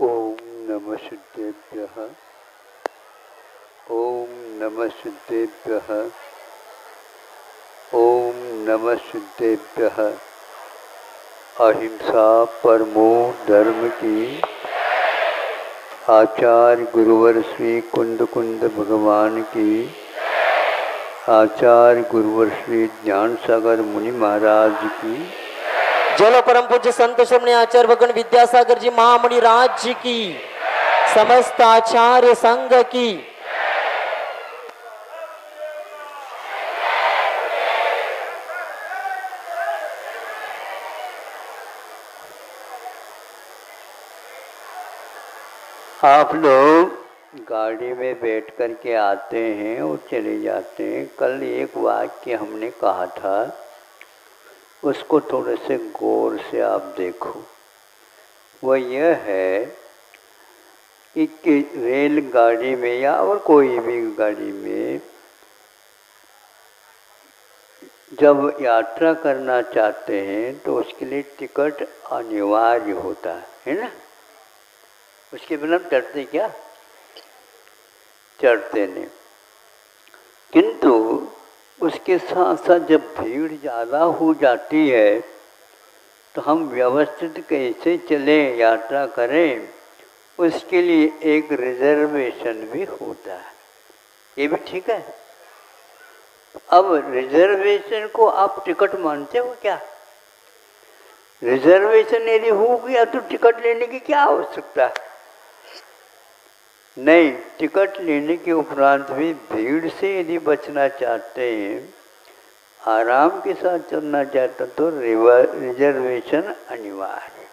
ओम नमः सिद्धेभ्यः। ओम नमः सिद्धेभ्यः। ओम नमः सिद्धेभ्यः। अहिंसा परमो धर्म की। आचार्य गुरुवर श्री कुंद कुंद भगवान की। आचार्य गुरुवर श्री ज्ञान सागर मुनि महाराज की। जल परम पूज्य संत श्रमणी आचार्य भगवान विद्यासागर जी महामुनि राज जी की। समस्त आचार्य संघ की। आप लोग गाड़ी में बैठ कर के आते हैं और चले जाते हैं। कल एक वाक्य हमने कहा था, उसको थोड़े से गौर से आप देखो। वह यह है कि रेलगाड़ी में या और कोई भी गाड़ी में जब यात्रा करना चाहते हैं तो उसके लिए टिकट अनिवार्य होता है ना। उसके बिना चढ़ते क्या? चढ़ते नहीं। किंतु उसके साथ साथ जब भीड़ ज़्यादा हो जाती है तो हम व्यवस्थित कैसे चलें, यात्रा करें, उसके लिए एक रिजर्वेशन भी होता है। ये भी ठीक है। अब रिजर्वेशन को आप टिकट मानते हो क्या? रिजर्वेशन यदि हो गया तो टिकट लेने की क्या आवश्यकता है? नहीं, टिकट लेने के उपरांत भी भीड़ से यदि बचना चाहते हैं, आराम के साथ चलना चाहते तो रिजर्वेशन अनिवार्य।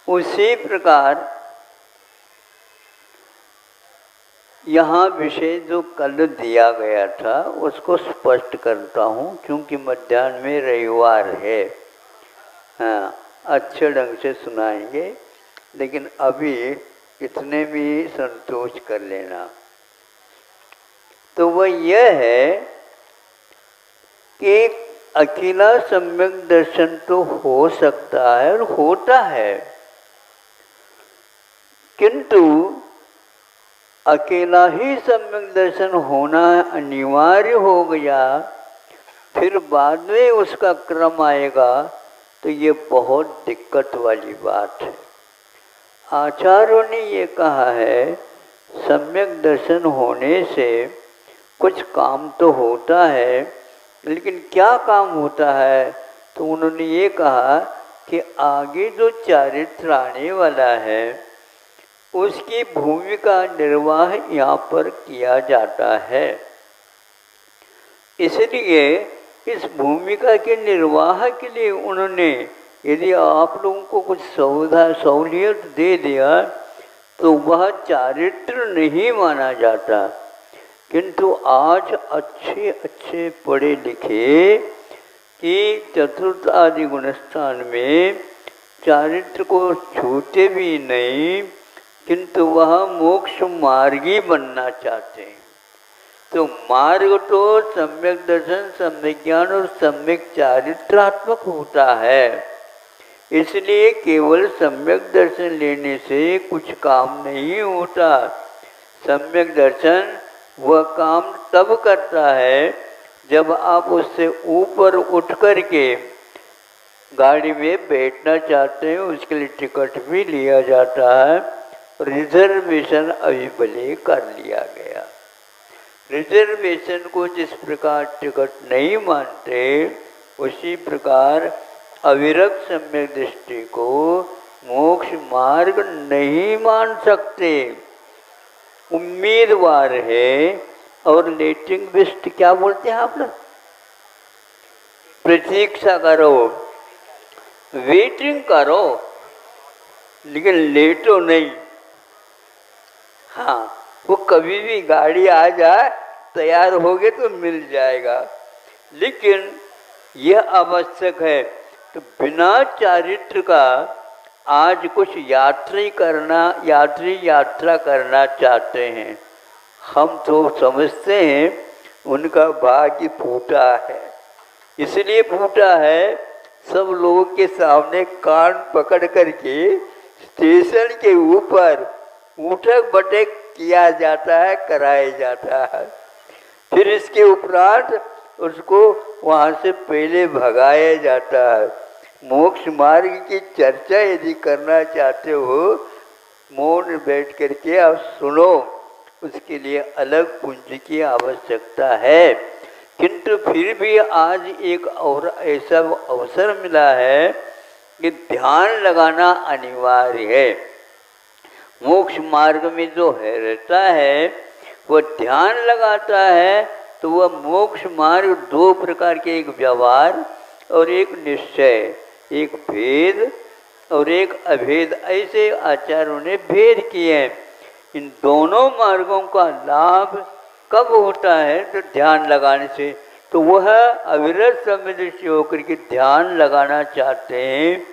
उसी प्रकार यहाँ विषय जो कल दिया गया था उसको स्पष्ट करता हूँ, क्योंकि मध्याह्न में रविवार है। हाँ, अच्छे ढंग से सुनाएंगे, लेकिन अभी इतने भी संतोष कर लेना। तो वह यह है कि अकेला सम्यक दर्शन तो हो सकता है और होता है, किंतु अकेला ही सम्यक दर्शन होना अनिवार्य हो गया, फिर बाद में उसका क्रम आएगा, तो ये बहुत दिक्कत वाली बात है। आचार्यों ने ये कहा है, सम्यक दर्शन होने से कुछ काम तो होता है, लेकिन क्या काम होता है? तो उन्होंने ये कहा कि आगे जो चरित्र आने वाला है उसकी भूमिका निर्वाह यहाँ पर किया जाता है। इसलिए इस भूमिका के निर्वाह के लिए उन्होंने यदि आप लोगों को कुछ सहूलियत दे दिया तो वह चारित्र नहीं माना जाता। किंतु आज अच्छे अच्छे पढ़े लिखे कि चतुर्थ आदि गुणस्थान में चारित्र को छूते भी नहीं, किंतु वह मोक्ष मार्गी बनना चाहते हैं। तो मार्ग तो सम्यक दर्शन, सम्यक ज्ञान और सम्यक चारित्रात्मक होता है। इसलिए केवल सम्यक दर्शन लेने से कुछ काम नहीं होता। सम्यक दर्शन वह काम तब करता है जब आप उससे ऊपर उठ कर के गाड़ी में बैठना चाहते हैं। उसके लिए टिकट भी लिया जाता है। रिजर्वेशन अभी भले कर लिया गया। रिजर्वेशन को जिस प्रकार टिकट नहीं मानते, उसी प्रकार अविरक्त सम्यक दृष्टि को मोक्ष मार्ग नहीं मान सकते। उम्मीदवार है और लेटिंग लिस्ट क्या बोलते हैं आप लोग? प्रतीक्षा करो, वेटिंग करो, लेकिन लेटो नहीं। हाँ, वो कभी भी गाड़ी आ जाए, तैयार हो गए तो मिल जाएगा, लेकिन यह आवश्यक है। तो बिना चारित्र का आज कुछ यात्री यात्रा करना चाहते हैं। हम तो समझते हैं उनका भाग्य फूटा है। इसलिए फूटा है, सब लोगों के सामने कान पकड़ करके स्टेशन के ऊपर उठक बैठक किया जाता है, कराया जाता है। फिर इसके उपरांत उसको वहाँ से पहले भगाया जाता है। मोक्ष मार्ग की चर्चा यदि करना चाहते हो, मौन बैठ करके आप सुनो, उसके लिए अलग पूंजी की आवश्यकता है। किंतु फिर भी आज एक और ऐसा अवसर मिला है कि ध्यान लगाना अनिवार्य है। मोक्ष मार्ग में जो है रहता है वह ध्यान लगाता है, तो वह मोक्ष मार्ग दो प्रकार के, एक व्यवहार और एक निश्चय, एक भेद और एक अभेद, ऐसे आचार्यों ने भेद किए हैं। इन दोनों मार्गों का लाभ कब होता है? तो ध्यान लगाने से। तो वह अविरत समदृष्टि होकर के ध्यान लगाना चाहते हैं,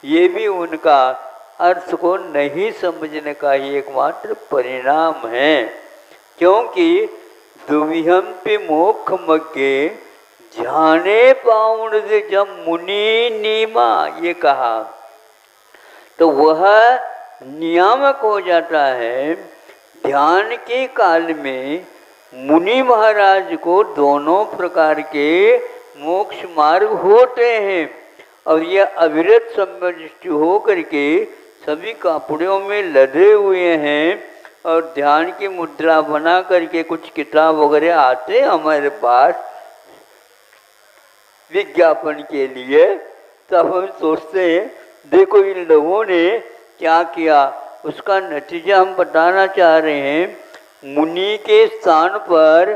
ये भी उनका अर्थ को नहीं समझने का ही एकमात्र परिणाम है। क्योंकि दुविहंपि मोक्ष मग्गे ध्याने पाउण जब मुनि नीमा, ये कहा, तो वह नियामक हो जाता है। ध्यान के काल में मुनि महाराज को दोनों प्रकार के मोक्ष मार्ग होते हैं, और यह अविरत समदृष्टि हो करके सभी कपड़ों में लदे हुए हैं, और ध्यान की मुद्रा बना करके कुछ किताब वगैरह आते हैं हमारे पास विज्ञापन के लिए। तब हम सोचते हैं देखो इन लोगों ने क्या किया। उसका नतीजा हम बताना चाह रहे हैं। मुनि के स्थान पर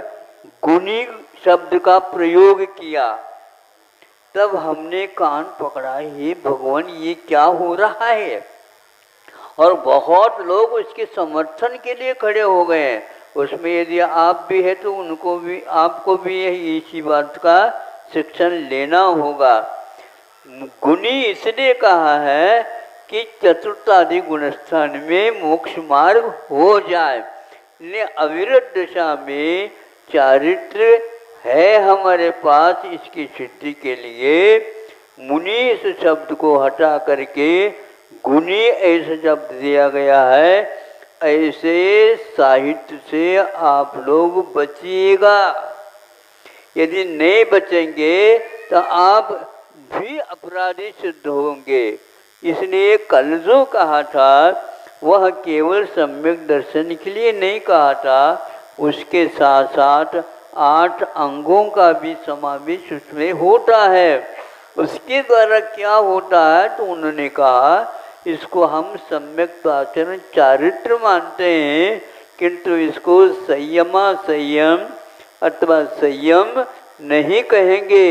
गुणी शब्द का प्रयोग किया, तब हमने कान पकड़ा, हे भगवान ये क्या हो रहा है। और बहुत लोग उसके समर्थन के लिए खड़े हो गए हैं। उसमें यदि आप भी है तो उनको भी, आपको भी यही इसी बात का शिक्षण लेना होगा। गुणी इसलिए कहा है कि चतुर्थादि गुणस्थान में मोक्ष मार्ग हो जाए। अविरत दशा में चारित्र है हमारे पास, इसकी सिद्धि के लिए मुनि इस शब्द को हटा करके गुणी ऐसा शब्द दिया गया है। ऐसे साहित्य से आप लोग बचिएगा। यदि नहीं बचेंगे तो आप भी अपराधी सिद्ध होंगे। इसलिए कल जो कहा था वह केवल सम्यक दर्शन के लिए नहीं कहा था, उसके साथ साथ 8 अंगों का भी समावेश उसमें होता है। उसके द्वारा क्या होता है तो उन्होंने कहा इसको हम सम्यक आचरण चारित्र मानते हैं, किंतु इसको संयमा संयम अथवा संयम नहीं कहेंगे।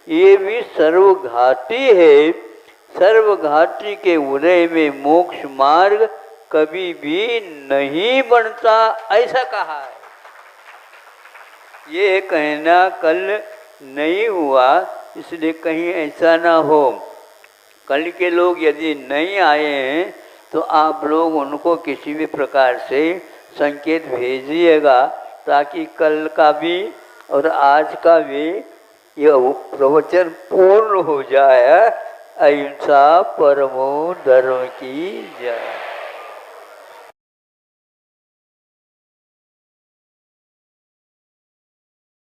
ये भी सर्वघाती है। सर्वघाती के उदय में मोक्ष मार्ग कभी भी नहीं बनता, ऐसा कहा है। ये कहना कल नहीं हुआ, इसलिए कहीं ऐसा ना हो। कल के लोग यदि नहीं आए हैं तो आप लोग उनको किसी भी प्रकार से संकेत भेजिएगा, ताकि कल का भी और आज का भी यह प्रवचन पूर्ण हो जाए। अहिंसा परमो धर्म की जय।